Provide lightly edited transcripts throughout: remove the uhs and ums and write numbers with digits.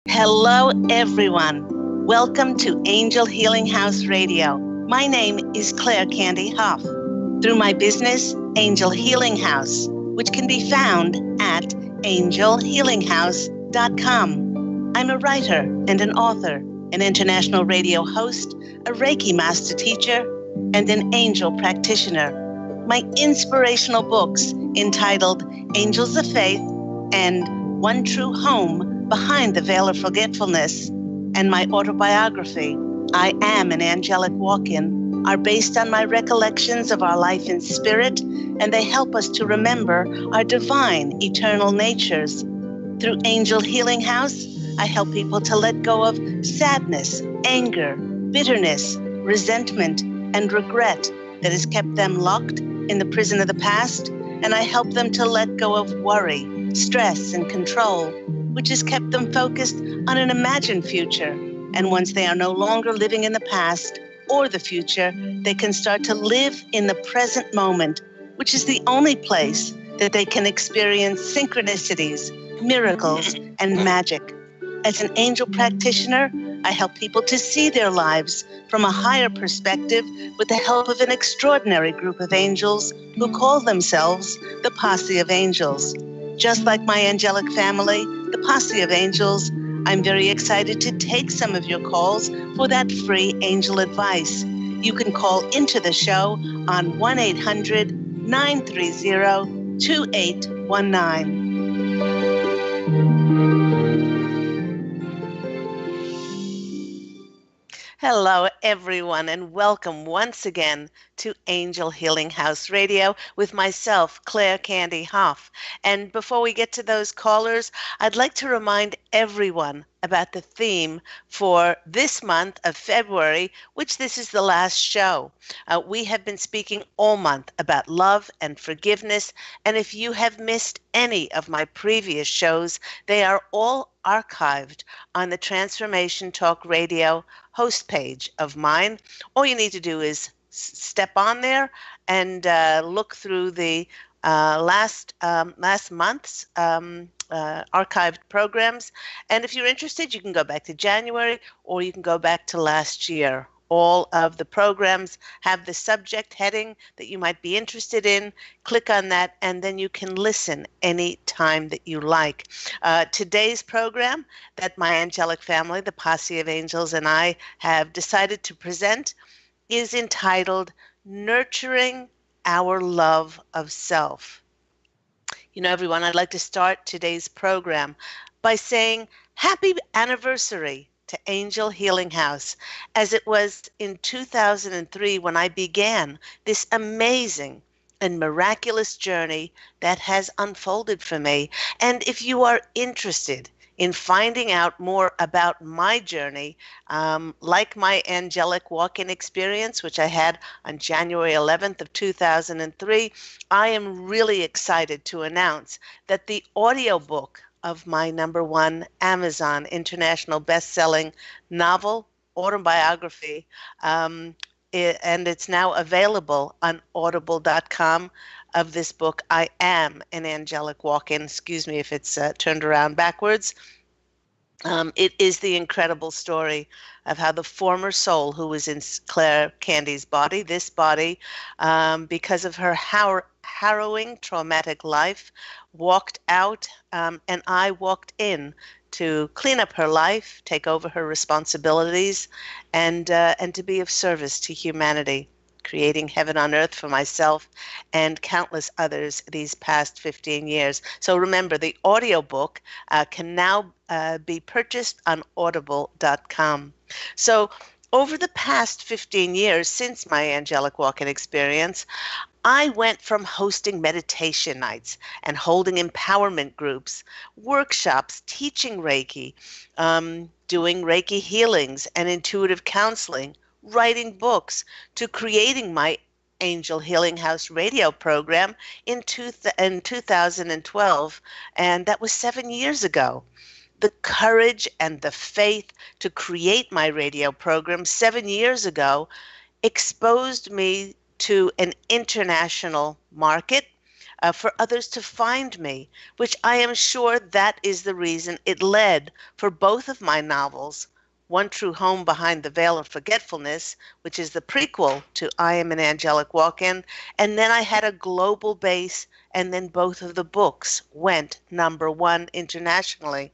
Hello, everyone. Welcome to Angel Healing House Radio. My name is Cand Hough. Through my business, Angel Healing House, which can be found at angelhealinghouse.com. I'm a writer and an author, an international radio host, a Reiki master teacher, and an angel practitioner. My inspirational books entitled Angels of Faith and One True Home Behind the Veil of Forgetfulness, and my autobiography, I Am an Angelic Walk-In, are based on my recollections of our life in spirit, and they help us to remember our divine, eternal natures. Through Angel Healing House, I help people to let go of sadness, anger, bitterness, resentment, and regret that has kept them locked in the prison of the past, and I help them to let go of worry, stress, and control, which has kept them focused on an imagined future. And once they are no longer living in the past or the future, they can start to live in the present moment, which is the only place that they can experience synchronicities, miracles, and magic. As an angel practitioner, I help people to see their lives from a higher perspective with the help of an extraordinary group of angels who call themselves the Posse of Angels. Just like my angelic family, the Posse of Angels, I'm very excited to take some of your calls for that free angel advice. You can call into the show on 1-800-930-2819. Hello, everyone, and welcome once again to Angel Healing House Radio with myself, Cand Hough. And before we get to those callers, I'd like to remind everyone about the theme for this month of February, which this is the last show. We have been speaking all month about love and forgiveness, and if you have missed any of my previous shows, they are all archived on the Transformation Talk Radio host page of mine. All you need to do is step on there and look through the last month's archived programs. And if you're interested, you can go back to January or you can go back to last year. All of the programs have the subject heading that you might be interested in. Click on that, and then you can listen any time that you like. Today's program that my angelic family, the Posse of Angels, and I have decided to present is entitled Nurturing Our Love of Self. You know, everyone, I'd like to start today's program by saying happy anniversary to Angel Healing House, as it was in 2003 when I began this amazing and miraculous journey that has unfolded for me. And if you are interested in finding out more about my journey, like my angelic walk-in experience, which I had on January 11th of 2003, I am really excited to announce that the audiobook of my #1 Amazon international best-selling novel, autobiography, and it's now available on audible.com, of this book, I Am an Angelic Walk-In. Excuse me if it's turned around backwards. It is the incredible story of how the former soul who was in Claire Candy's body, this body, because of her harrowing, traumatic life, walked out, and I walked in to clean up her life, take over her responsibilities, and to be of service to humanity, creating heaven on earth for myself and countless others these past 15 years. So remember, the audiobook can now be purchased on audible.com. So over the past 15 years since my angelic walk-in experience, I went from hosting meditation nights and holding empowerment groups, workshops, teaching Reiki, doing Reiki healings and intuitive counseling, writing books, to creating my Angel Healing House radio program in 2012, and that was 7 years ago. The courage and the faith to create my radio program 7 years ago exposed me to an international market, for others to find me, which I am sure that is the reason it led for both of my novels, One True Home Behind the Veil of Forgetfulness, which is the prequel to I Am an Angelic Walk-In, and then I had a global base, and then both of the books went #1 internationally.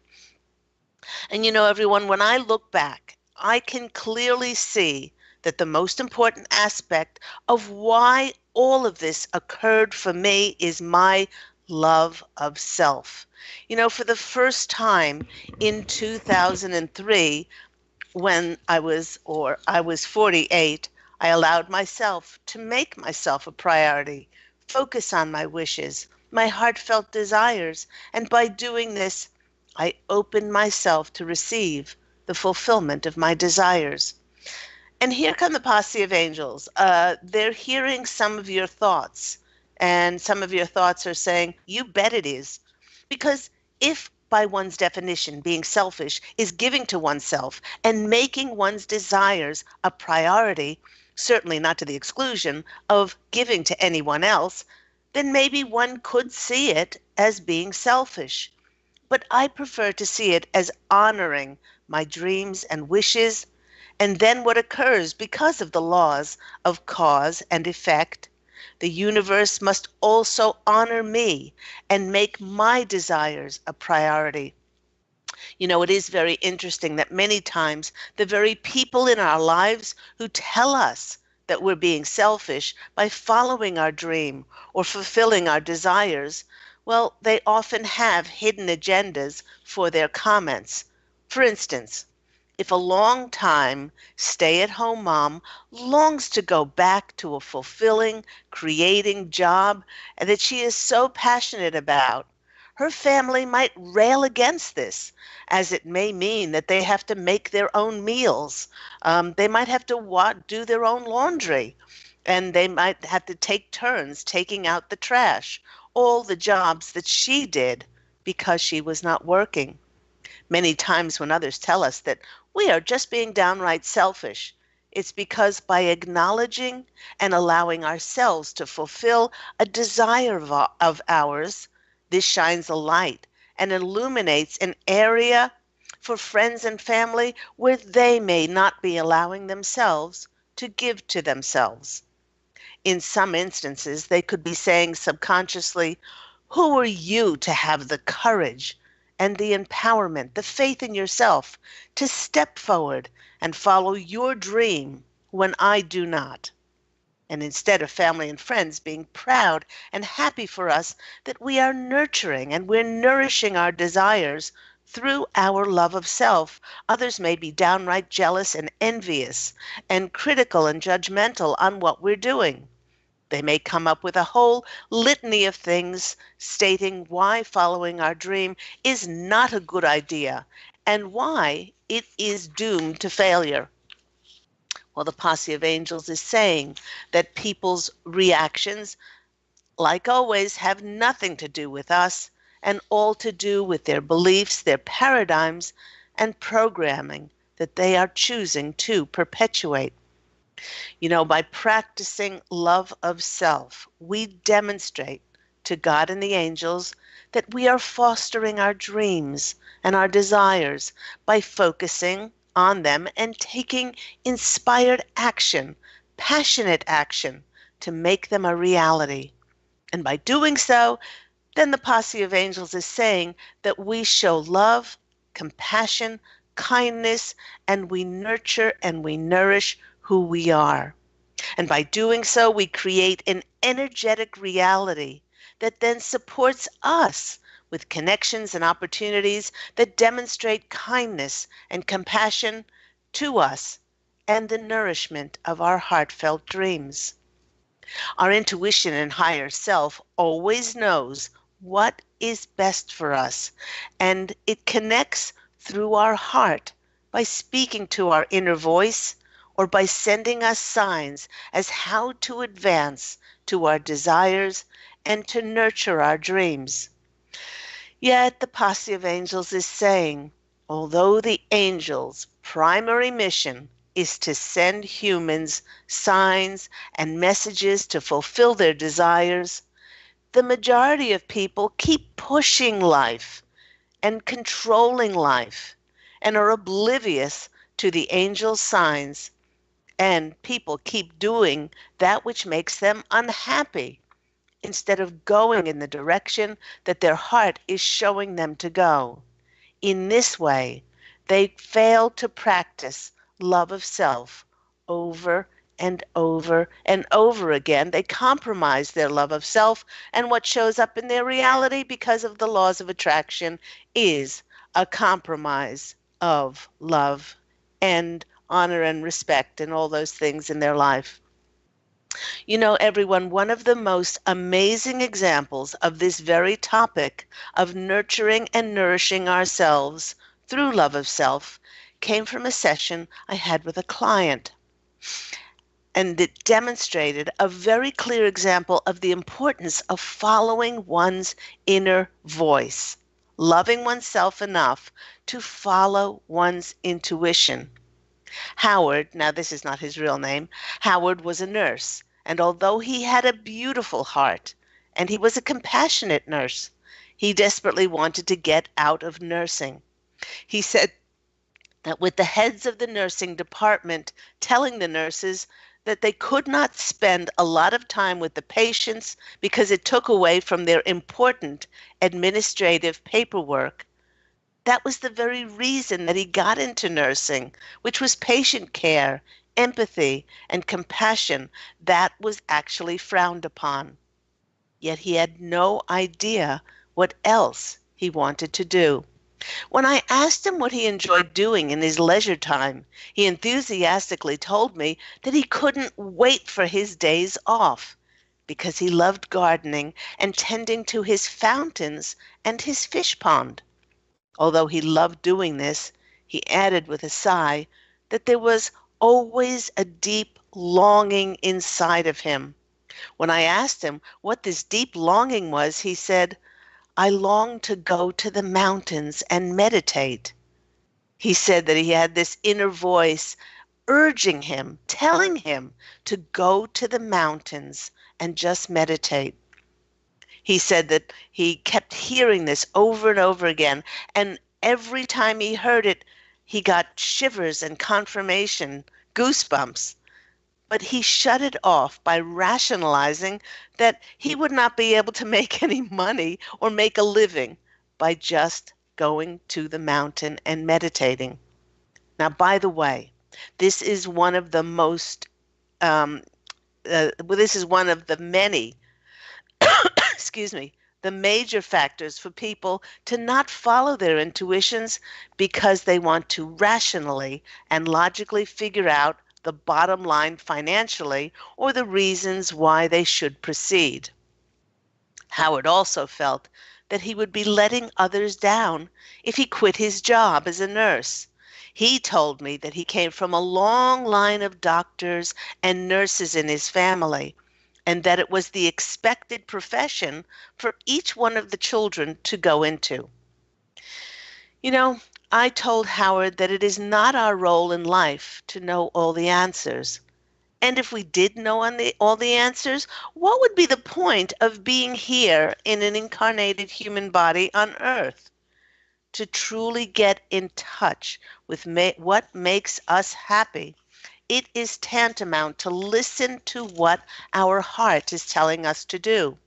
And everyone, when I look back, I can clearly see that the most important aspect of why all of this occurred for me is my love of self. For the first time in 2003, when I was 48, I allowed myself to make myself a priority, focus on my wishes, my heartfelt desires, and by doing this, I opened myself to receive the fulfillment of my desires. And here come the Posse of Angels. They're hearing some of your thoughts, and some of your thoughts are saying, you bet it is. Because if by one's definition, being selfish is giving to oneself and making one's desires a priority, certainly not to the exclusion of giving to anyone else, then maybe one could see it as being selfish. But I prefer to see it as honoring my dreams and wishes, and then what occurs because of the laws of cause and effect. The universe must also honor me and make my desires a priority. It is very interesting that many times the very people in our lives who tell us that we're being selfish by following our dream or fulfilling our desires, well, they often have hidden agendas for their comments. For instance, if a long-time stay-at-home mom longs to go back to a fulfilling, creating job that she is so passionate about, her family might rail against this, as it may mean that they have to make their own meals. They might have to do their own laundry, and they might have to take turns taking out the trash, all the jobs that she did because she was not working. Many times when others tell us that we are just being downright selfish, it's because by acknowledging and allowing ourselves to fulfill a desire of ours, this shines a light and illuminates an area for friends and family where they may not be allowing themselves to give to themselves. In some instances, they could be saying subconsciously, who are you to have the courage and the empowerment, the faith in yourself to step forward and follow your dream when I do not? And instead of family and friends being proud and happy for us that we are nurturing and we're nourishing our desires through our love of self, others may be downright jealous and envious and critical and judgmental on what we're doing. They may come up with a whole litany of things stating why following our dream is not a good idea and why it is doomed to failure. Well, the Posse of Angels is saying that people's reactions, like always, have nothing to do with us and all to do with their beliefs, their paradigms, and programming that they are choosing to perpetuate. By practicing love of self, we demonstrate to God and the angels that we are fostering our dreams and our desires by focusing on them and taking inspired action, passionate action to make them a reality. And by doing so, then the Posse of Angels is saying that we show love, compassion, kindness, and we nurture and we nourish who we are. And by doing so, we create an energetic reality that then supports us with connections and opportunities that demonstrate kindness and compassion to us and the nourishment of our heartfelt dreams. Our intuition and higher self always knows what is best for us, and it connects through our heart by speaking to our inner voice or by sending us signs as how to advance to our desires and to nurture our dreams. Yet the Posse of Angels is saying, although the angels' primary mission is to send humans signs and messages to fulfill their desires, the majority of people keep pushing life and controlling life and are oblivious to the angel signs, and people keep doing that which makes them unhappy instead of going in the direction that their heart is showing them to go. In this way, they fail to practice love of self over and over and over again. They compromise their love of self, and what shows up in their reality because of the laws of attraction is a compromise of love and honor and respect and all those things in their life. You know, everyone, one of the most amazing examples of this very topic of nurturing and nourishing ourselves through love of self came from a session I had with a client. And it demonstrated a very clear example of the importance of following one's inner voice, loving oneself enough to follow one's intuition. Howard, now this is not his real name, Howard was a nurse, and although he had a beautiful heart, and he was a compassionate nurse, he desperately wanted to get out of nursing. He said that with the heads of the nursing department telling the nurses that they could not spend a lot of time with the patients because it took away from their important administrative paperwork, that was the very reason that he got into nursing, which was patient care, empathy, and compassion that was actually frowned upon. Yet he had no idea what else he wanted to do. When I asked him what he enjoyed doing in his leisure time, he enthusiastically told me that he couldn't wait for his days off because he loved gardening and tending to his fountains and his fish pond. Although he loved doing this, he added with a sigh that there was always a deep longing inside of him. When I asked him what this deep longing was, he said, "I long to go to the mountains and meditate." He said that he had this inner voice urging him, telling him to go to the mountains and just meditate. He said that he kept hearing this over and over again, and every time he heard it, he got shivers and confirmation, goosebumps. But he shut it off by rationalizing that he would not be able to make any money or make a living by just going to the mountain and meditating. Now, by the way, this is one of the most, this is one of the many excuse me, the major factors for people to not follow their intuitions because they want to rationally and logically figure out the bottom line financially or the reasons why they should proceed. Howard also felt that he would be letting others down if he quit his job as a nurse. He told me that he came from a long line of doctors and nurses in his family, and that it was the expected profession for each one of the children to go into. You know, I told Howard that it is not our role in life to know all the answers. And if we did know all the answers, what would be the point of being here in an incarnated human body on Earth? To truly get in touch with what makes us happy, it is tantamount to listen to what our heart is telling us to do.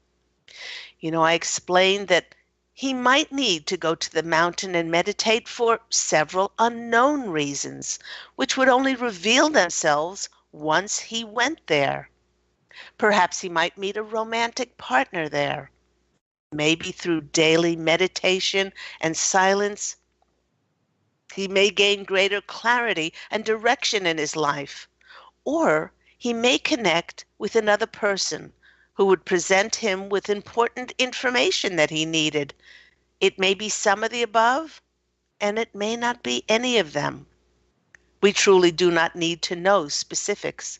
You know, I explained that he might need to go to the mountain and meditate for several unknown reasons, which would only reveal themselves once he went there. Perhaps he might meet a romantic partner there. Maybe through daily meditation and silence, he may gain greater clarity and direction in his life. Or he may connect with another person who would present him with important information that he needed. It may be some of the above, and it may not be any of them. We truly do not need to know specifics.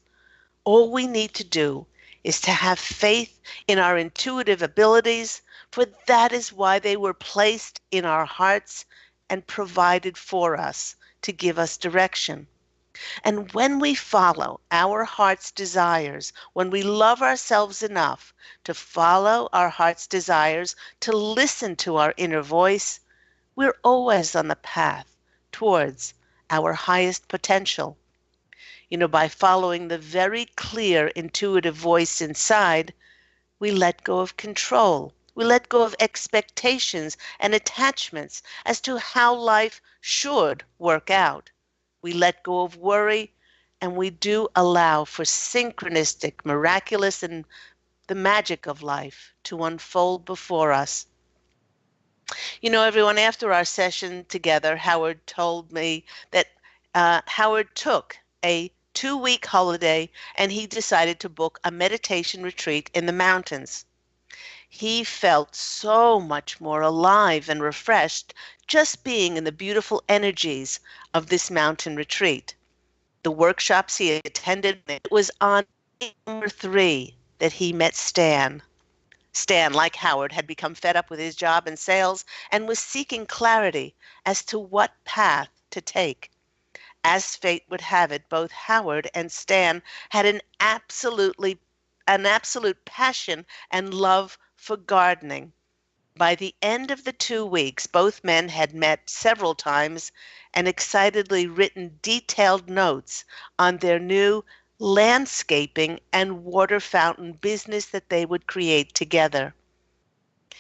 All we need to do is to have faith in our intuitive abilities, for that is why they were placed in our hearts and provided for us to give us direction. And when we follow our heart's desires, when we love ourselves enough to follow our heart's desires, to listen to our inner voice, we're always on the path towards our highest potential. By following the very clear, intuitive voice inside, we let go of control. We let go of expectations and attachments as to how life should work out. We let go of worry, and we do allow for synchronistic, miraculous, and the magic of life to unfold before us. Everyone, after our session together, Howard told me that Howard took a 2-week holiday and he decided to book a meditation retreat in the mountains. He felt so much more alive and refreshed just being in the beautiful energies of this mountain retreat. The workshops he attended, it was on number 3 that he met Stan. Stan, like Howard, had become fed up with his job in sales and was seeking clarity as to what path to take. As fate would have it, both Howard and Stan had an absolute passion and love for gardening. By the end of the 2 weeks, both men had met several times and excitedly written detailed notes on their new landscaping and water fountain business that they would create together.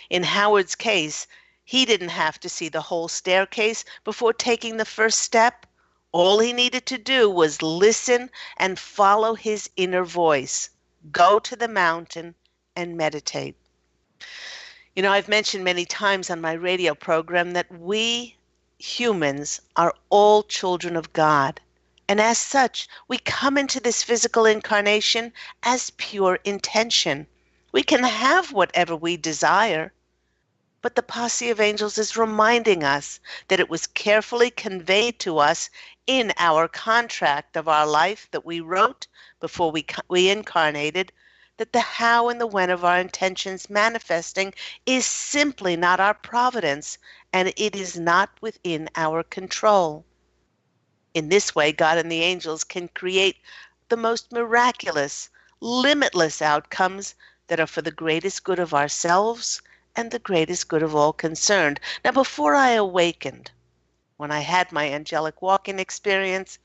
In Howard's case, he didn't have to see the whole staircase before taking the first step. All he needed to do was listen and follow his inner voice, go to the mountain and meditate. I've mentioned many times on my radio program that we humans are all children of God. And as such, we come into this physical incarnation as pure intention. We can have whatever we desire. But the Posse of Angels is reminding us that it was carefully conveyed to us in our contract of our life that we wrote before we incarnated, that the how and the when of our intentions manifesting is simply not our providence, and it is not within our control. In this way, God and the angels can create the most miraculous, limitless outcomes that are for the greatest good of ourselves and the greatest good of all concerned. Now, before I awakened, when I had my angelic walk-in experience,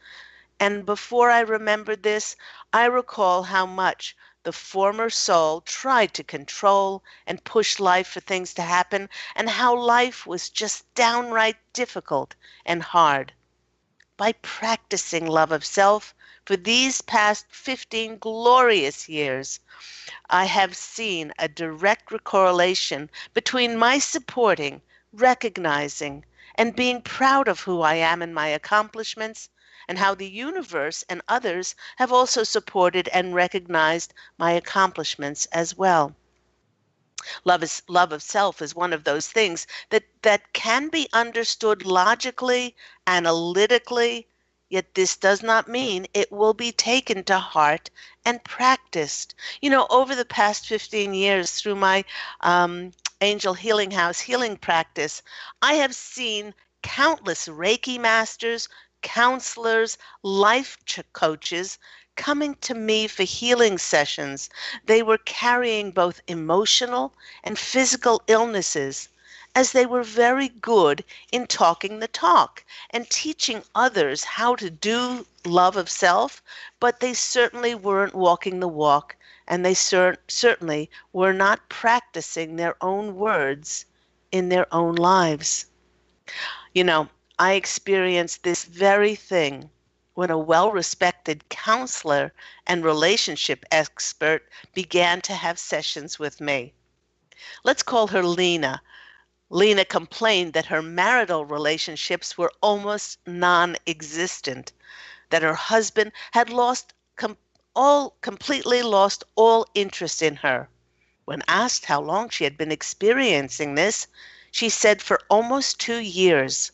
and before I remembered this, I recall how much the former soul tried to control and push life for things to happen, and how life was just downright difficult and hard. By practicing love of self for these past 15 glorious years, I have seen a direct correlation between my supporting, recognizing, and being proud of who I am and my accomplishments, and how the universe and others have also supported and recognized my accomplishments as well. Love of self is one of those things that can be understood logically, analytically, yet this does not mean it will be taken to heart and practiced. Over the past 15 years through my Angel Healing House healing practice, I have seen countless Reiki masters, counselors, life coaches coming to me for healing sessions. They were carrying both emotional and physical illnesses, as they were very good in talking the talk and teaching others how to do love of self, but they certainly weren't walking the walk, and they certainly were not practicing their own words in their own lives. I experienced this very thing when a well-respected counselor and relationship expert began to have sessions with me. Let's call her Lena. Lena complained that her marital relationships were almost non-existent, that her husband had completely lost all interest in her. When asked how long she had been experiencing this, she said for almost 2 years.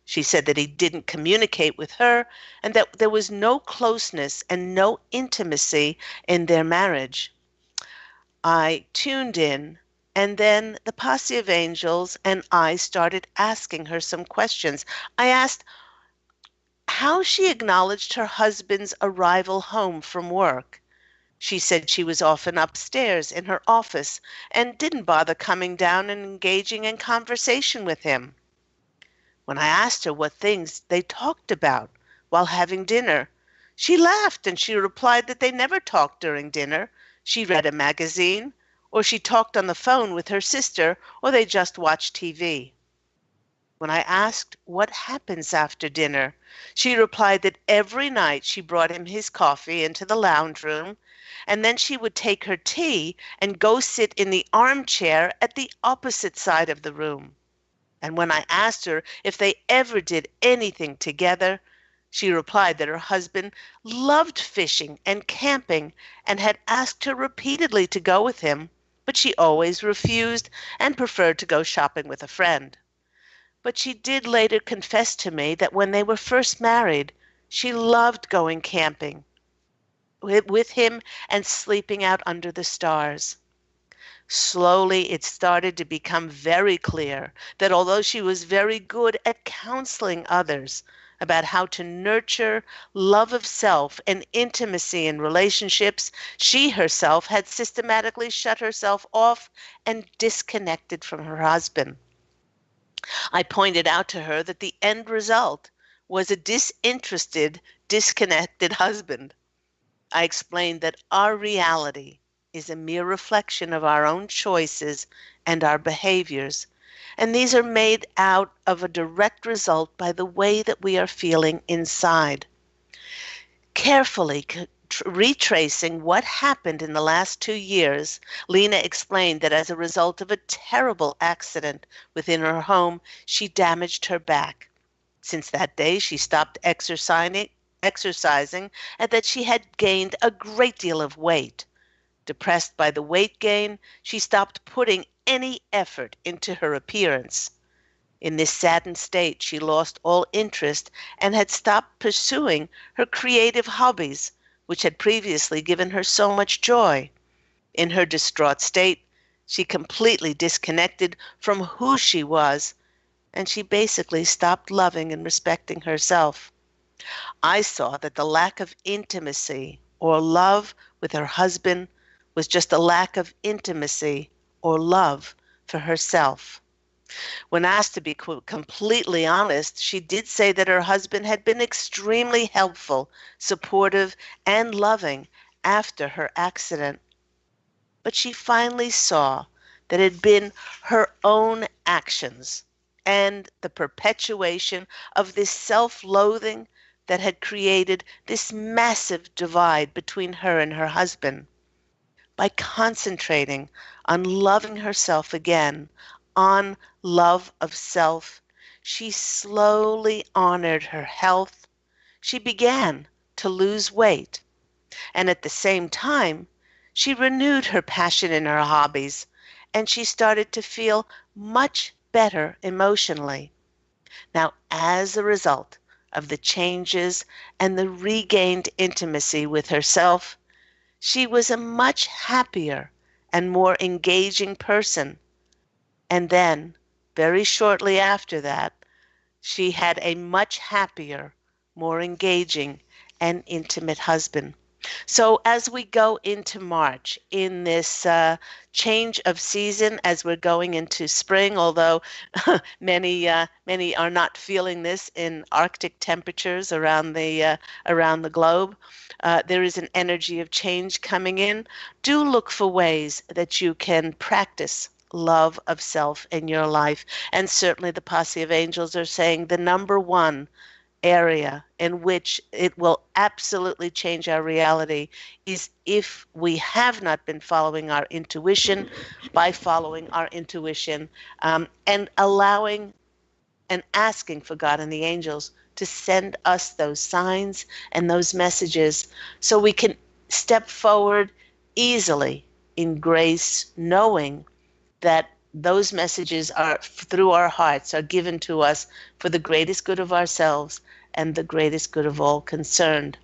She said that he didn't communicate with her and that there was no closeness and no intimacy in their marriage. I tuned in, and then the Posse of Angels and I started asking her some questions. I asked, how she acknowledged her husband's arrival home from work. She said she was often upstairs in her office and didn't bother coming down and engaging in conversation with him. When I asked her what things they talked about while having dinner, she laughed and she replied that they never talked during dinner. She read a magazine, or she talked on the phone with her sister, or they just watched TV. When I asked what happens after dinner, she replied that every night she brought him his coffee into the lounge room, and then she would take her tea and go sit in the armchair at the opposite side of the room. And when I asked her if they ever did anything together, she replied that her husband loved fishing and camping and had asked her repeatedly to go with him, but she always refused and preferred to go shopping with a friend. But she did later confess to me that when they were first married, she loved going camping with him and sleeping out under the stars. Slowly, it started to become very clear that although she was very good at counseling others about how to nurture love of self and intimacy in relationships, she herself had systematically shut herself off and disconnected from her husband. I pointed out to her that the end result was a disinterested, disconnected husband. I explained that our reality is a mere reflection of our own choices and our behaviors, and these are made out of a direct result by the way that we are feeling inside. Carefully retracing what happened in the last 2 years, Lena explained that as a result of a terrible accident within her home, she damaged her back. Since that day, she stopped exercising and that she had gained a great deal of weight. Depressed by the weight gain, she stopped putting any effort into her appearance. In this saddened state, she lost all interest and had stopped pursuing her creative hobbies, which had previously given her so much joy. In her distraught state, she completely disconnected from who she was, and she basically stopped loving and respecting herself. I saw that the lack of intimacy or love with her husband was just a lack of intimacy or love for herself. When asked to be completely honest, she did say that her husband had been extremely helpful, supportive, and loving after her accident. But she finally saw that it had been her own actions and the perpetuation of this self-loathing that had created this massive divide between her and her husband. By concentrating on loving herself again, on love of self, she slowly honored her health. She began to lose weight, and at the same time, she renewed her passion in her hobbies, and she started to feel much better emotionally. Now, as a result of the changes and the regained intimacy with herself, she was a much happier and more engaging person. And then, very shortly after that, she had a much happier, more engaging, and intimate husband. So as we go into March in this change of season, as we're going into spring, although many are not feeling this in Arctic temperatures around the globe, there is an energy of change coming in. Do look for ways that you can practice love of self in your life. And certainly the Posse of Angels are saying the number one area in which it will absolutely change our reality is if we have not been following our intuition, by following our intuition and allowing and asking for God and the angels to send us those signs and those messages so we can step forward easily in grace, knowing that those messages are through our hearts are given to us for the greatest good of ourselves and the greatest good of all concerned.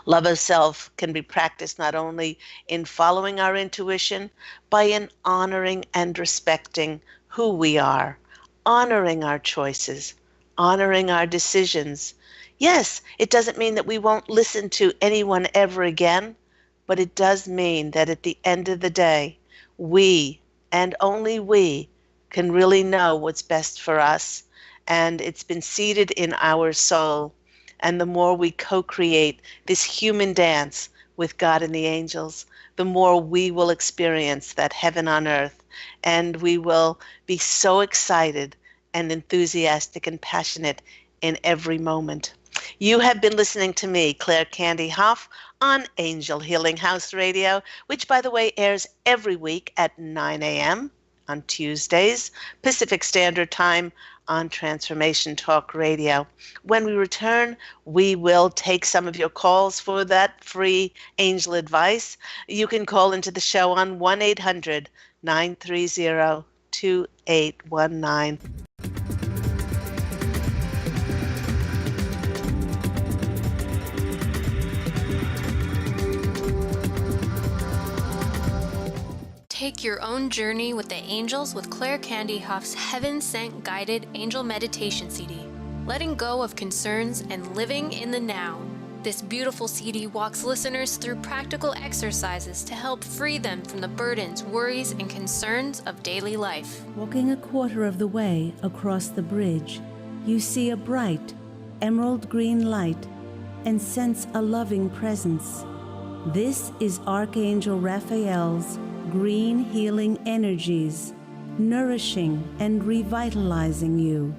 Love of self can be practiced not only in following our intuition, by in honoring and respecting who we are, honoring our choices, honoring our decisions. Yes, it doesn't mean that we won't listen to anyone ever again, but it does mean that at the end of the day, we, and only we, can really know what's best for us. And it's been seeded in our soul. And the more we co create this human dance with God and the angels, the more we will experience that heaven on earth. And we will be so excited and enthusiastic and passionate in every moment. You have been listening to me, Claire Candy Hough, on Angel Healing House Radio, which, by the way, airs every week at 9 a.m. on Tuesdays, Pacific Standard Time on Transformation Talk Radio. When we return, we will take some of your calls for that free angel advice. You can call into the show on 1-800-930-2819. Take your own journey with the angels with Claire Candy Hough's Heaven Sent Guided Angel Meditation CD, letting go of concerns and living in the now. This beautiful CD walks listeners through practical exercises to help free them from the burdens, worries, and concerns of daily life. Walking a quarter of the way across the bridge, you see a bright, emerald green light and sense a loving presence. This is Archangel Raphael's green healing energies, nourishing and revitalizing you.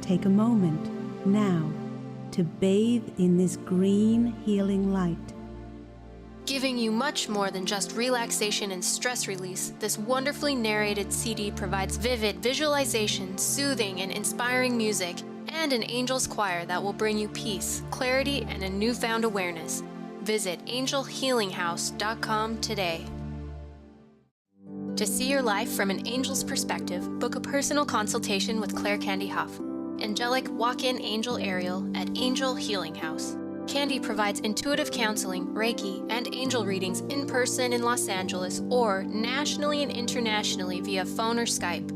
Take a moment now to bathe in this green healing light. Giving you much more than just relaxation and stress release, this wonderfully narrated CD provides vivid visualization, soothing and inspiring music, and an angel's choir that will bring you peace, clarity, and a newfound awareness. Visit angelhealinghouse.com today. To see your life from an angel's perspective, book a personal consultation with Claire Candy Hough, angelic walk-in angel Ariel at Angel Healing House. Candy provides intuitive counseling, Reiki, and angel readings in person in Los Angeles or nationally and internationally via phone or Skype.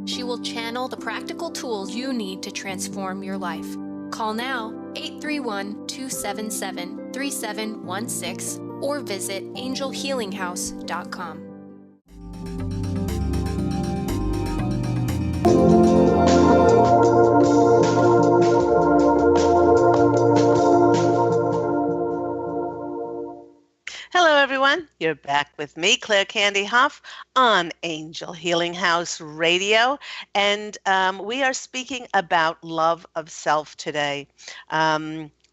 She will channel the practical tools you need to transform your life. Call now 831-277-3716 or visit angelhealinghouse.com. Hello, everyone. You're back with me, Claire Candy Hough, on Angel Healing House Radio. And we are speaking about love of self today.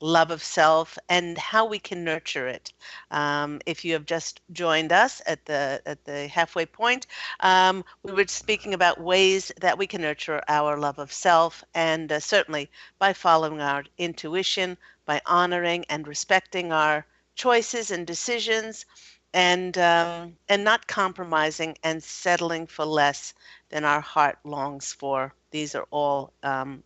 Love of self and how we can nurture it. If you have just joined us at the halfway point, we were speaking about ways that we can nurture our love of self, and certainly by following our intuition, by honoring and respecting our choices and decisions, and not compromising and settling for less than our heart longs for. These are all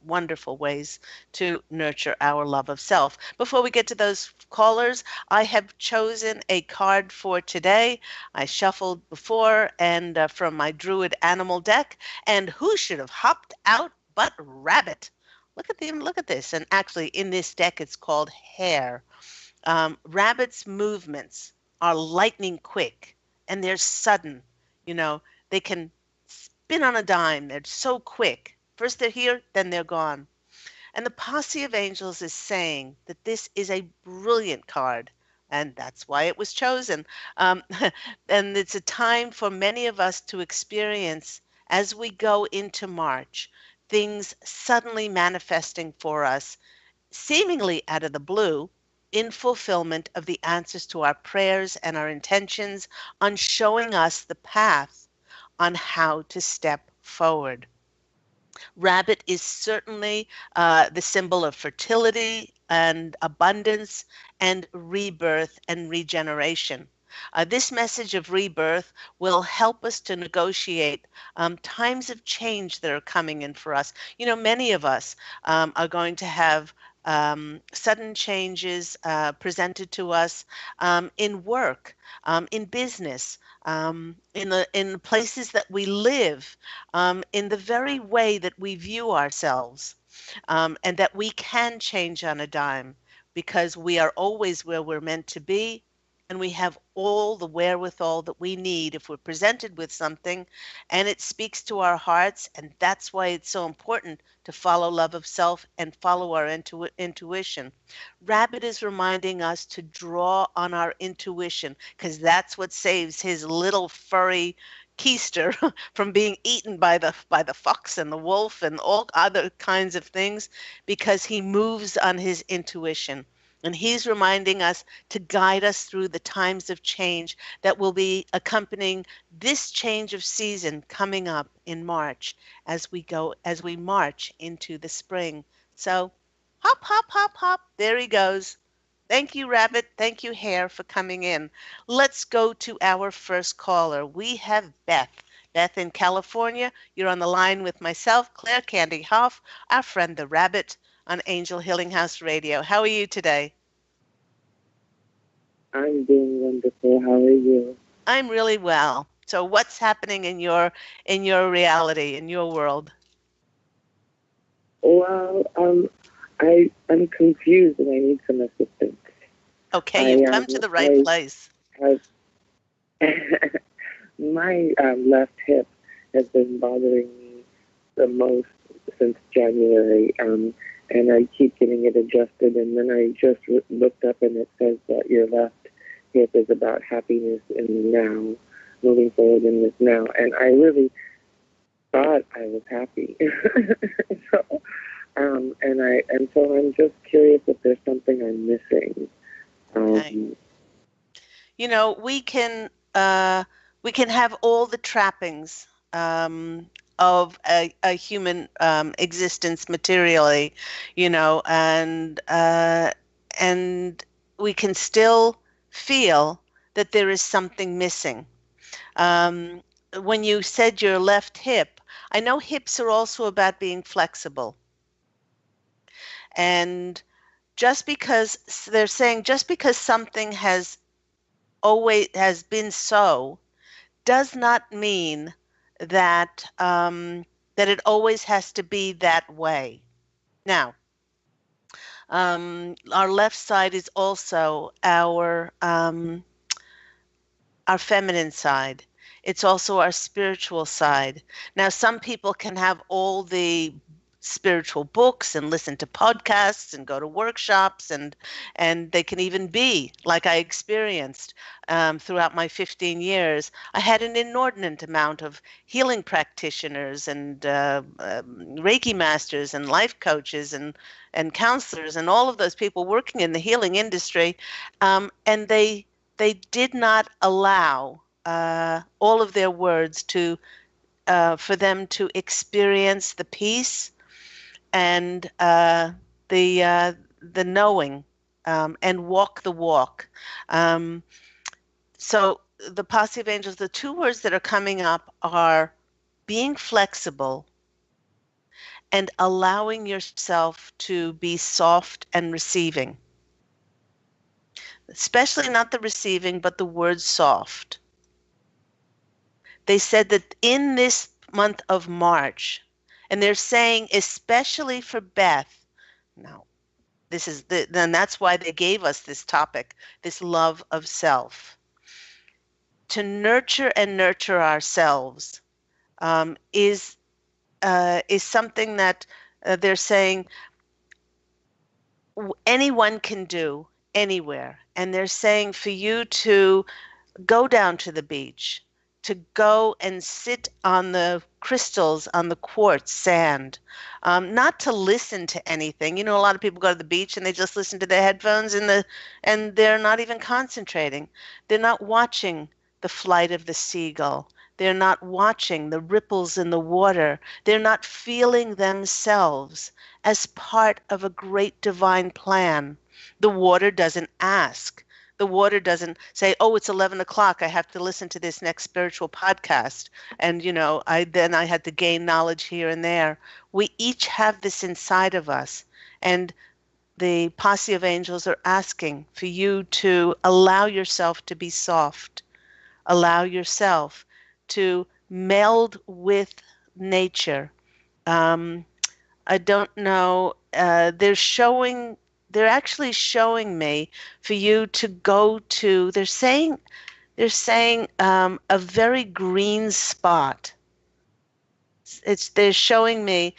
wonderful ways to nurture our love of self. Before we get to those callers, I have chosen a card for today. I shuffled before and from my Druid animal deck, and who should have hopped out but Rabbit? Look at them, look at this. And actually in this deck it's called Hare. Rabbits' movements are lightning quick and they're sudden. They can spin on a dime. They're so quick. First they're here, then they're gone. And the Posse of Angels is saying that this is a brilliant card, and that's why it was chosen. And it's a time for many of us to experience, as we go into March, things suddenly manifesting for us, seemingly out of the blue, in fulfillment of the answers to our prayers and our intentions, on showing us the path on how to step forward. Rabbit is certainly the symbol of fertility and abundance and rebirth and regeneration. This message of rebirth will help us to negotiate times of change that are coming in for us. Many of us are going to have sudden changes presented to us in work, in business, in the places that we live, in the very way that we view ourselves. and that we can change on a dime because we are always where we're meant to be, and we have all the wherewithal that we need if we're presented with something and it speaks to our hearts. And that's why it's so important to follow love of self and follow our intuition. Rabbit is reminding us to draw on our intuition because that's what saves his little furry keister from being eaten by the fox and the wolf and all other kinds of things, because he moves on his intuition. And he's reminding us to guide us through the times of change that will be accompanying this change of season coming up in March as we march into the spring. So hop, hop, hop, hop. There he goes. Thank you, Rabbit. Thank you, Hare, for coming in. Let's go to our first caller. We have Beth. Beth in California. You're on the line with myself, Claire Cand Hough, our friend the Rabbit, on Angel Healing House Radio. How are you today? I'm doing wonderful. How are you? I'm really well. So what's happening in your reality, in your world? Well, I'm confused and I need some assistance. Okay, you've come to the right place. My left hip has been bothering me the most since January, and I keep getting it adjusted. And then I just looked up, and it says that your left hip is about happiness in the now, moving forward in this now. And I really thought I was happy. so, so I'm just curious if there's something I'm missing. Okay. You know, we can have all the trappings of a human existence materially, you know, and we can still feel that there is something missing. When you said your left hip, I know hips are also about being flexible. And just because they're saying just because something has been so does not mean that that it always has to be that way. Now, our left side is also our feminine side. It's also our spiritual side. Now, some people can have all the spiritual books and listen to podcasts and go to workshops, and they can even be like I experienced throughout my 15 years. I had an inordinate amount of healing practitioners and Reiki masters and life coaches and counselors and all of those people working in the healing industry, and they did not allow all of their words to for them to experience the peace and the knowing and walk the walk. So the Posse of Angels, the two words that are coming up are being flexible and allowing yourself to be soft and receiving. Especially not the receiving, but the word soft. They said that in this month of March, and they're saying especially for Beth, now then that's why they gave us this topic, this love of self. To nurture and nurture ourselves is something that they're saying anyone can do anywhere. And they're saying for you to go down to the beach, to go and sit on the crystals, on the quartz sand, not to listen to anything. You know, a lot of people go to the beach and they just listen to their headphones and they're not even concentrating. They're not watching the flight of the seagull. They're not watching the ripples in the water. They're not feeling themselves as part of a great divine plan. The water doesn't ask. The water doesn't say, oh, it's 11 o'clock. I have to listen to this next spiritual podcast. And, you know, I had to gain knowledge here and there. We each have this inside of us. And the Posse of Angels are asking for you to allow yourself to be soft. Allow yourself to meld with nature. I don't know. They're actually showing me for you to go to. They're saying a very green spot. They're showing me.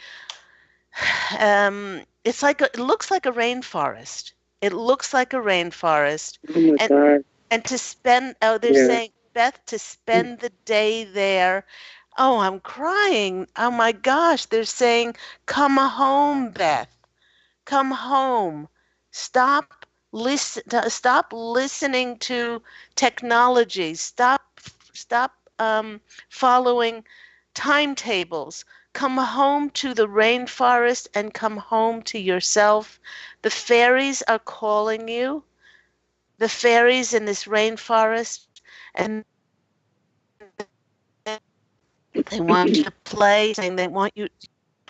It looks like a rainforest. It looks like a rainforest, Oh my and God. and to spend. Oh, they're Yeah. saying, Beth, to spend the day there. Oh, I'm crying. Oh my gosh, they're saying, come home, Beth. Come home. Stop listening to technology. Stop following timetables. Come home to the rainforest and come home to yourself. The fairies are calling you. The fairies in this rainforest, and they want you to play, saying they want you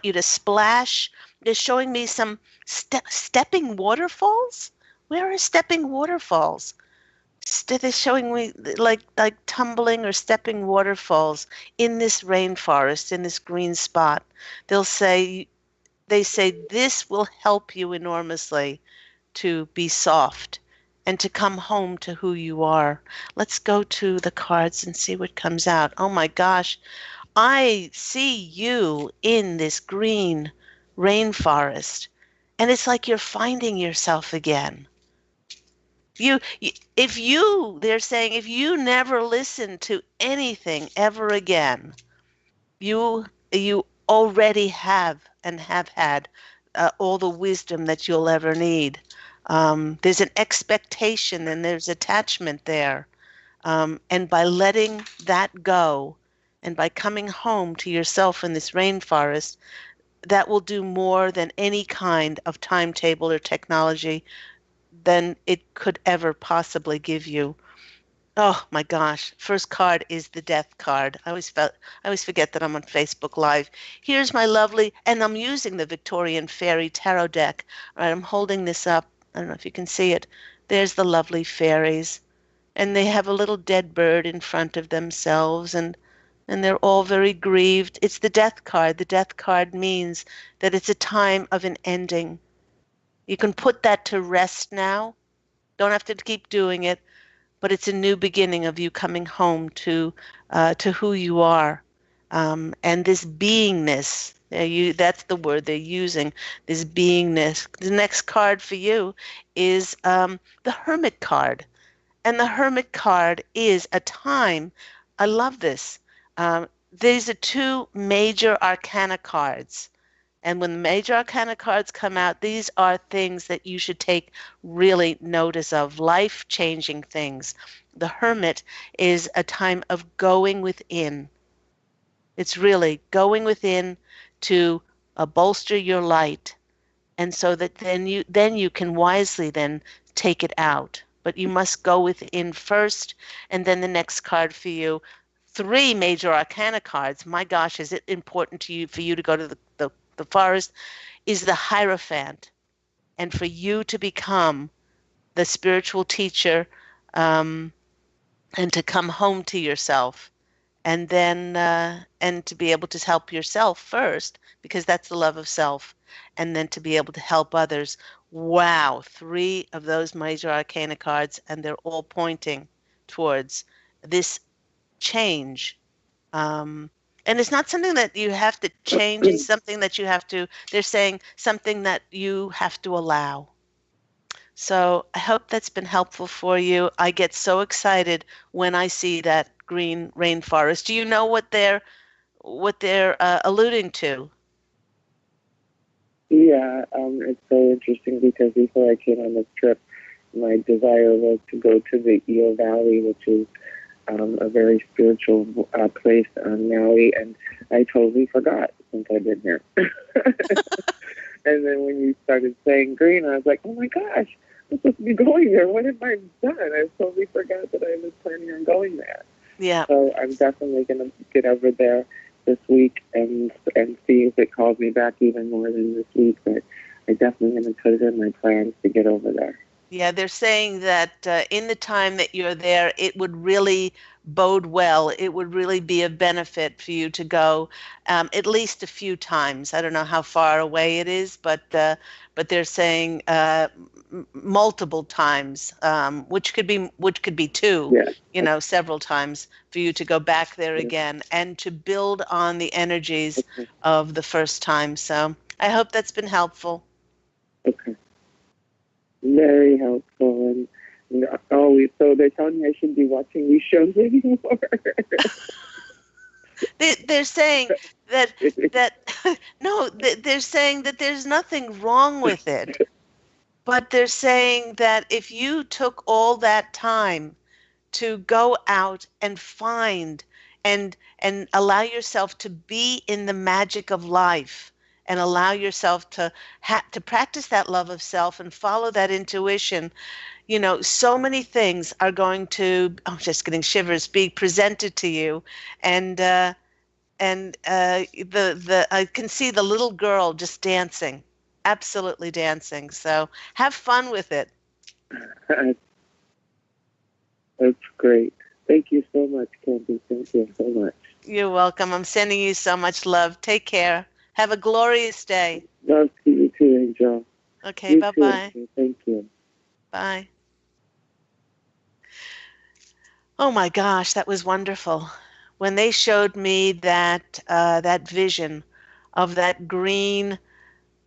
to splash. They're showing me some stepping waterfalls. Where are stepping waterfalls? They're showing me like tumbling or stepping waterfalls in this rainforest, in this green spot. They'll say they say this will help you enormously to be soft and to come home to who you are. Let's go to the cards and see what comes out. Oh my gosh, I see you in this green rainforest, and it's like you're finding yourself again. They're saying, if you never listen to anything ever again, you already have and have had all the wisdom that you'll ever need. There's an expectation and there's attachment there. And by letting that go and by coming home to yourself in this rainforest, that will do more than any kind of timetable or technology than it could ever possibly give you. Oh my gosh. First card is the death card. I always forget that I'm on Facebook Live. Here's my lovely, and I'm using the Victorian Fairy Tarot deck. All right, I'm holding this up. I don't know if you can see it. There's the lovely fairies. And they have a little dead bird in front of themselves, and they're all very grieved. It's the death card. The death card means that it's a time of an ending. You can put that to rest now. Don't have to keep doing it, but it's a new beginning of you coming home to who you are, and this beingness. That's the word they're using. This beingness. The next card for you is the Hermit card. And the Hermit card is a time. I love this. These are two major arcana cards. And when the major arcana cards come out, these are things that you should take really notice of, life-changing things. The Hermit is a time of going within. It's really going within to bolster your light, and so that then you can wisely then take it out. But you must go within first, and then the next card for you. Three major arcana cards. My gosh, is it important to you for you to go to the forest? Is the Hierophant, and for you to become the spiritual teacher, um, and to come home to yourself, and then and to be able to help yourself first, because that's the love of self, and then to be able to help others. Wow, three of those major arcana cards, and they're all pointing towards this change. um, and it's not something that you have to change, it's something that you have to, they're saying something that you have to allow. So I hope that's been helpful for you. I get so excited when I see that green rainforest. Do you know what they're alluding to? Yeah, it's so interesting because before I came on this trip, my desire was to go to the Eel Valley, which is a very spiritual place on Maui, and I totally forgot since I've been here. And then when you started saying green, I was like, oh my gosh, I'm supposed to be going there. What have I done? I totally forgot that I was planning on going there. Yeah. So I'm definitely going to get over there this week and see if it calls me back even more than this week. But I definitely going to put it in my plans to get over there. Yeah, they're saying that in the time that you're there, it would really bode well. It would really be a benefit for you to go at least a few times. I don't know how far away it is, but they're saying multiple times, which could be two, Yeah. several times for you to go back there Yeah. again and to build on the energies Okay. of the first time. So I hope that's been helpful. Okay. Very helpful. And always, so they're telling me I shouldn't be watching these shows anymore. They're saying that no, they're saying that there's nothing wrong with it, but they're saying that if you took all that time to go out and find and allow yourself to be in the magic of life and allow yourself to practice that love of self and follow that intuition, so many things are going to, I'm just getting shivers, be presented to you. And I can see the little girl just dancing, absolutely dancing. So have fun with it. That's great. Thank you so much, Candy. Thank you so much. You're welcome. I'm sending you so much love. Take care. Have a glorious day. Love to you too, Angel. Okay, You too, bye-bye. Angel. Thank you. Bye. Oh my gosh, that was wonderful. When they showed me that vision of that green,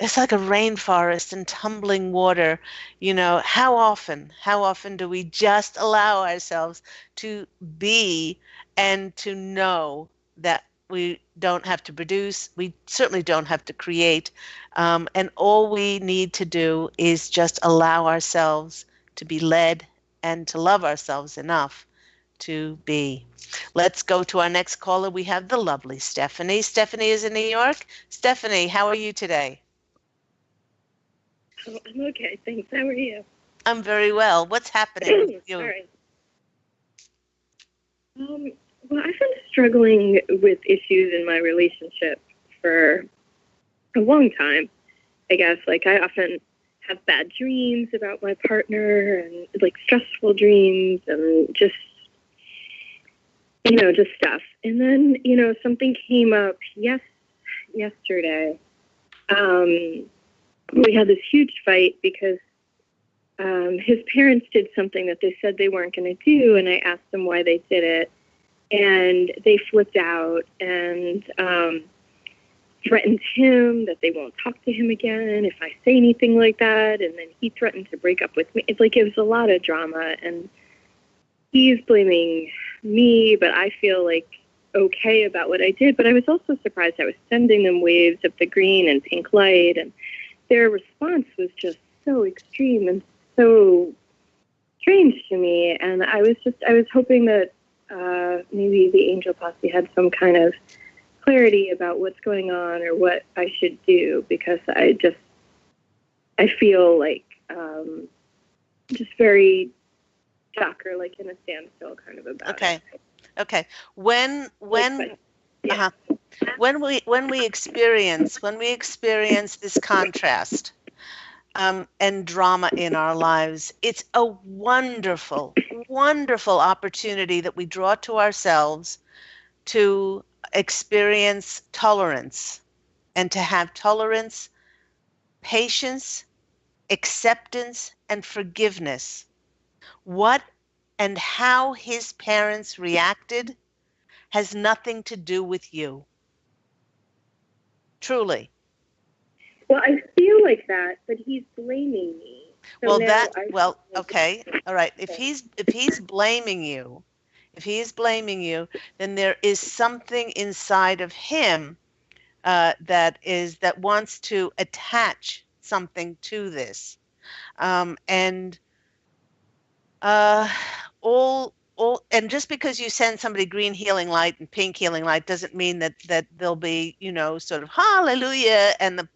it's like a rainforest and tumbling water. How often do we just allow ourselves to be and to know that we don't have to produce, we certainly don't have to create, and all we need to do is just allow ourselves to be led and to love ourselves enough to be. Let's go to our next caller. We have the lovely Stephanie. Stephanie is in New York. Stephanie, how are you today? Oh, I'm okay, thanks. How are you? I'm very well. What's happening with you? Sorry. Well, I've been struggling with issues in my relationship for a long time. I guess, like, I often have bad dreams about my partner and, like, stressful dreams and just, just stuff. And then, something came up yesterday. We had this huge fight because his parents did something that they said they weren't going to do, and I asked them why they did it, and they flipped out and threatened him that they won't talk to him again if I say anything like that, and then he threatened to break up with me. It's like it was a lot of drama, and he's blaming me, but I feel like okay about what I did. But I was also surprised. I was sending them waves of the green and pink light, and their response was just so extreme and so strange to me. And I was hoping that maybe the Angel Posse had some kind of clarity about what's going on or what I should do, because I feel like just very stuck or like in a standstill kind of about it. Okay. When Yeah. when we experience this contrast and drama in our lives, it's a wonderful, wonderful opportunity that we draw to ourselves to experience tolerance and to have tolerance, patience, acceptance, and forgiveness. What and how his parents reacted has nothing to do with you. Truly. Well, I feel like that, but he's blaming me. So Okay. All right. If he's blaming you, then there is something inside of him that wants to attach something to this. And all and just because you send somebody green healing light and pink healing light doesn't mean that they'll be, sort of hallelujah and the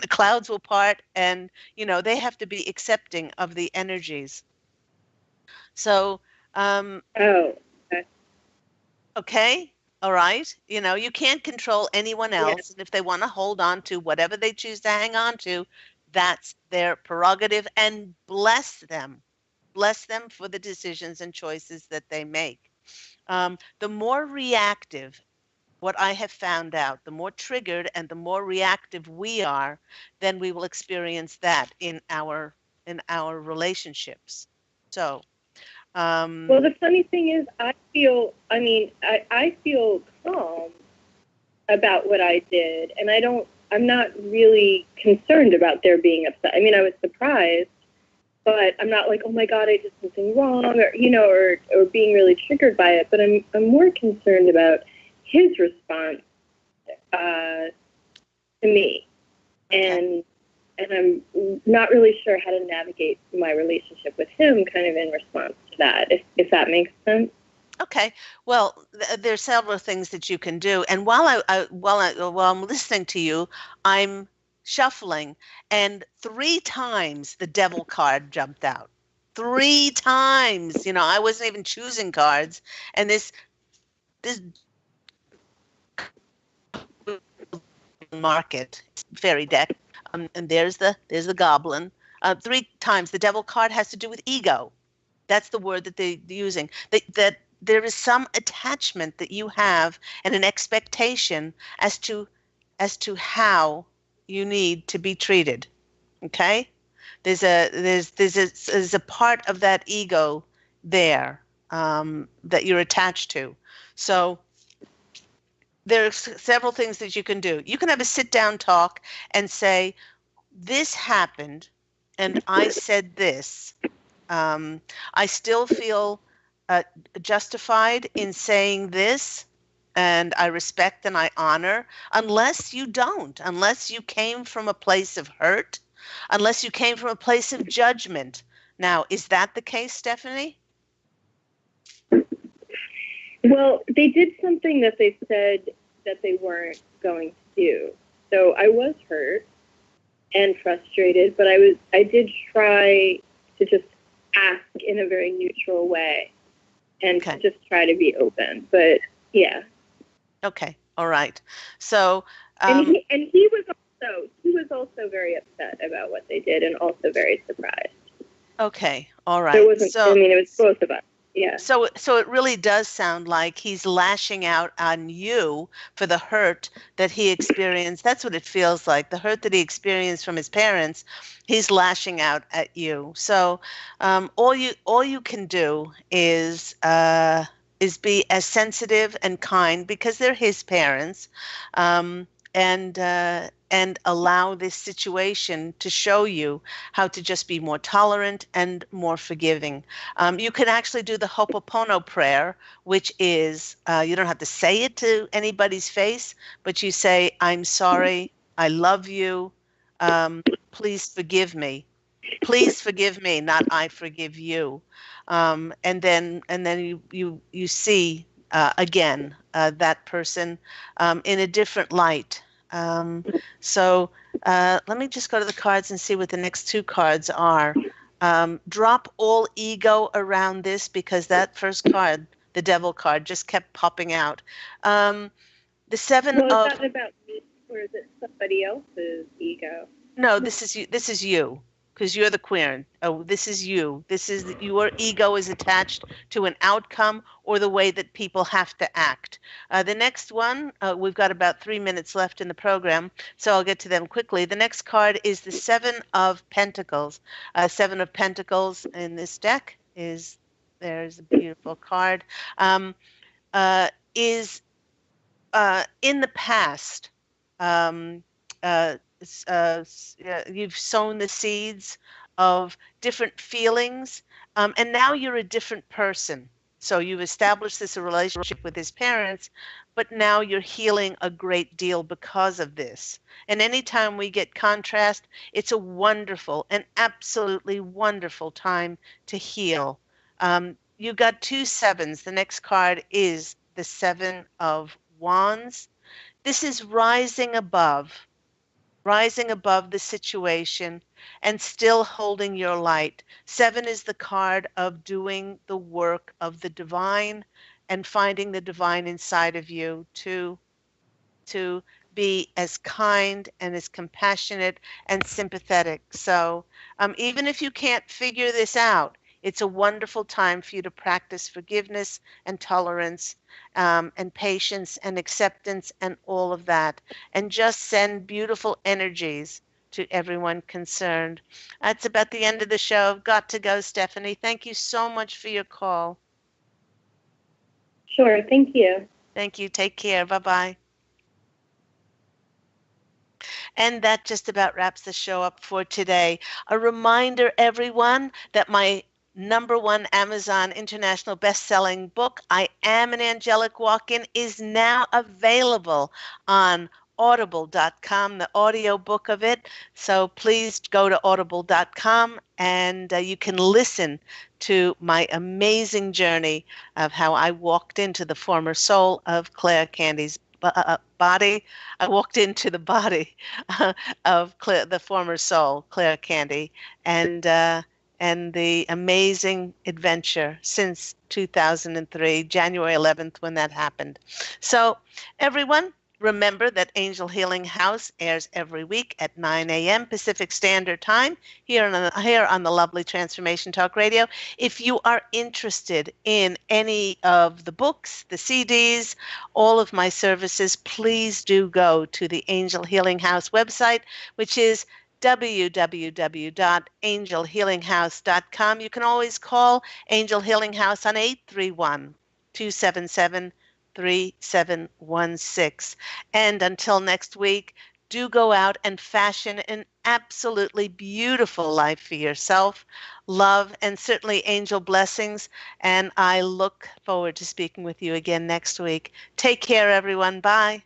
clouds will part, and they have to be accepting of the energies. So oh, okay. okay, all right, you can't control anyone Yeah. else, and if they want to hold on to whatever they choose to hang on to, That's their prerogative, and bless them. Bless them for the decisions and choices that they make. The more reactive, what I have found out, the more triggered and the more reactive we are, then we will experience that in our relationships. So, Well, the funny thing is, I feel calm about what I did, and I'm not really concerned about their being upset. I mean, I was surprised, but I'm not like, oh my God, I did something wrong, or being really triggered by it. But I'm more concerned about his response to me, okay. and I'm not really sure how to navigate my relationship with him, kind of in response to that, if that makes sense. Okay. Well, there's several things that you can do. And while I'm listening to you, I'm shuffling, and three times the devil card jumped out. Three times. I wasn't even choosing cards, and this market fairy deck, and there's the goblin. Three times the devil card has to do with ego. That's the word that they're using. That there is some attachment that you have and an expectation as to how you need to be treated. Okay? There's a part of that ego there, that you're attached to. So there's several things that you can do. You can have a sit down talk and say, this happened, and I said this. um, I still feel justified in saying this, and I respect and I honor, unless you came from a place of hurt, unless you came from a place of judgment. Now, is that the case, Stephanie? Well, they did something that they said that they weren't going to do. So I was hurt and frustrated, but I did try to just ask in a very neutral way and Okay. to just try to be open. But yeah. Okay. All right. So, And he was also very upset about what they did and also very surprised. okay. All So it right. wasn't, I mean, it was both of us. Yeah. So it really does sound like he's lashing out on you for the hurt that he experienced. That's what it feels like. The hurt that he experienced from his parents, he's lashing out at you. So all you can do is be as sensitive and kind, because they're his parents, um, and allow this situation to show you how to just be more tolerant and more forgiving. You can actually do the Ho'oponopono prayer, which is, you don't have to say it to anybody's face, but you say, I'm sorry, I love you, please forgive me. Please forgive me, not I forgive you. And then you see, again, that person, in a different light. Um, so let me just go to the cards and see what the next two cards are. Drop all ego around this, because that first card, the devil card, just kept popping out. The seven Well, is of that about me or is it somebody else's ego? No, this is you. This is you, because you're the queer. Oh, this is you. This is your ego is attached to an outcome or the way that people have to act. The next one, we've got about 3 minutes left in the program, so I'll get to them quickly. The next card is the Seven of Pentacles. Seven of Pentacles in this deck is there's a beautiful card. Um, is in the past, um, you've sown the seeds of different feelings, and now you're a different person. So you've established this relationship with his parents, but now you're healing a great deal because of this. And anytime we get contrast, it's a wonderful, an absolutely wonderful time to heal. You got two sevens. The next card is the Seven of Wands. This is rising above the situation and still holding your light. Seven is the card of doing the work of the divine and finding the divine inside of you to be as kind and as compassionate and sympathetic. So even if you can't figure this out, it's a wonderful time for you to practice forgiveness and tolerance and patience and acceptance and all of that. And just send beautiful energies to everyone concerned. That's about the end of the show. I've got to go, Stephanie. Thank you so much for your call. Sure. Thank you. Thank you. Take care. Bye-bye. And that just about wraps the show up for today. A reminder, everyone, that my #1 Amazon international best-selling book, I Am an Angelic Walk-In, is now available on audible.com, the audio book of it. So please go to audible.com and you can listen to my amazing journey of how I walked into the former soul of Claire Candy's body. I walked into the body of Claire, the former soul, Claire Candy, and the amazing adventure since 2003, January 11th, when that happened. So, everyone, remember that Angel Healing House airs every week at 9 a.m. Pacific Standard Time here on the lovely Transformation Talk Radio. If you are interested in any of the books, the CDs, all of my services, please do go to the Angel Healing House website, which is www.angelhealinghouse.com. You can always call Angel Healing House on 831-277-3716. And until next week, do go out and fashion an absolutely beautiful life for yourself. Love and certainly angel blessings. And I look forward to speaking with you again next week. Take care, everyone. Bye.